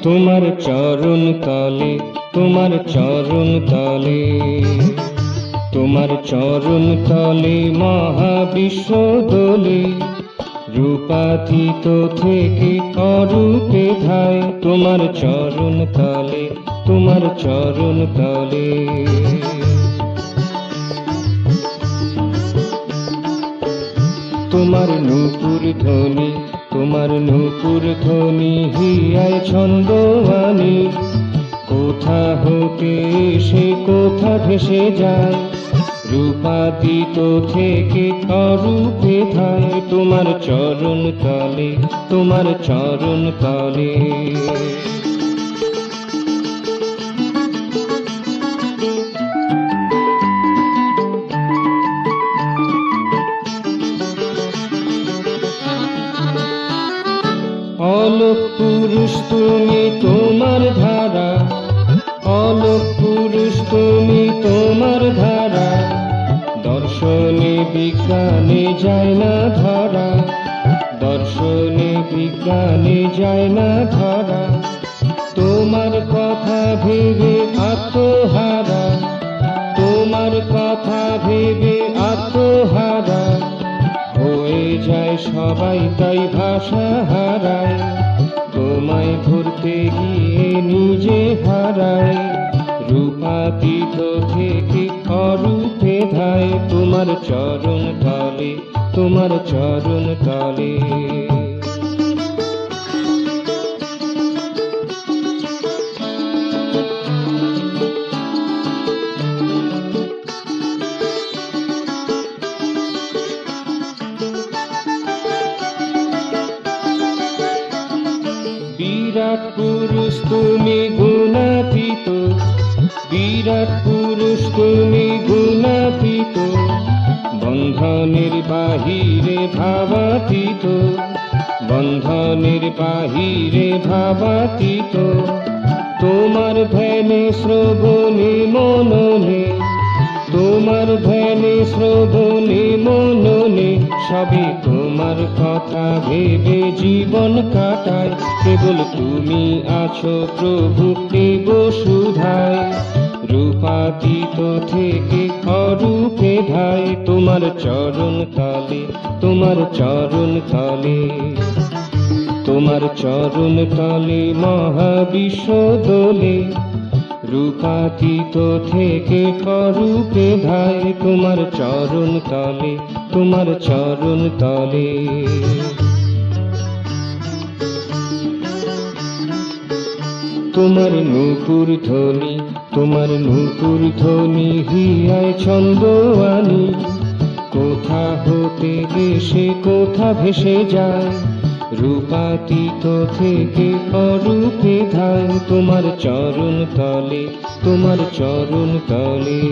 তোমার চরণ তলে, তোমার চরণ তলে, তোমার চরণ তলে মহাবিশ্ব দোলে। রূপাতীত থেকে অরূপে ধায় তোমার চরণ তলে, তোমার চরণ তলে। তোমার নূপুর ধ্বনি, তোমার নূপুর ধ্বনি হিয়ায় ছন্দওয়ানি। কোথা হতে সে কোথা ভেসে যায়, রূপাতীত থেকে অরূপে ধায় তোমার চরণ তলে, তোমার চরণ তলে। অলোক পুরুষ তুমি, তোমার ধারা, অলোক পুরুষ তুমি, তোমার ধারা। দর্শনে বিজ্ঞানে যায় না ধরা, দর্শনে বিজ্ঞানে যায় না ধরা। তোমার কথা ভেবে আত্মহারা, তোমার কথা ভেবে আত্মহারা। হয়ে যায় সবাই তাই ভাষা হারায়, তোমায় ধরতে গিয়ে নিজে হারায়। রূপাতীত থেকে অরূপে ধায় তোমার চরণ তলে, তোমার চরণ তলে। বিরাট পুরুষ তুমি গুণাতীত, বিরাট পুরুষ তুমি গুণাতীত। বন্ধনের বাহিরে ভাবাতীত, বন্ধনের বাহিরে ভাবাতীত। তোমার ধ্যানে শ্রবণে মননে, তোমার ধ্যানে শ্রবণে মননে। সবই তোমার কথা ভেবে জীবন কাটায়, কেবল তুমি আছো প্রভু বসুধায়। রূপাতীত থেকে অরূপে ধায় তোমার চরণ তলে, তোমার চরণ তলে। তোমার চরণ তলে মহাবিশ্ব দোলে। রূপাতীত থেকে অরূপে ধায় তোমার চরণ তলে, তোমার চরণ তলে। তোমার নূপুর ধ্বনি, তোমার নূপুর ধ্বনি হিয়ায় ছন্দওয়ানি। কোথা হতে এসে কোথা ভেসে যায়, রূপাতীত থেকে অরূপে ধায় তোমার চরণ তলে, তোমার চরণ তলে।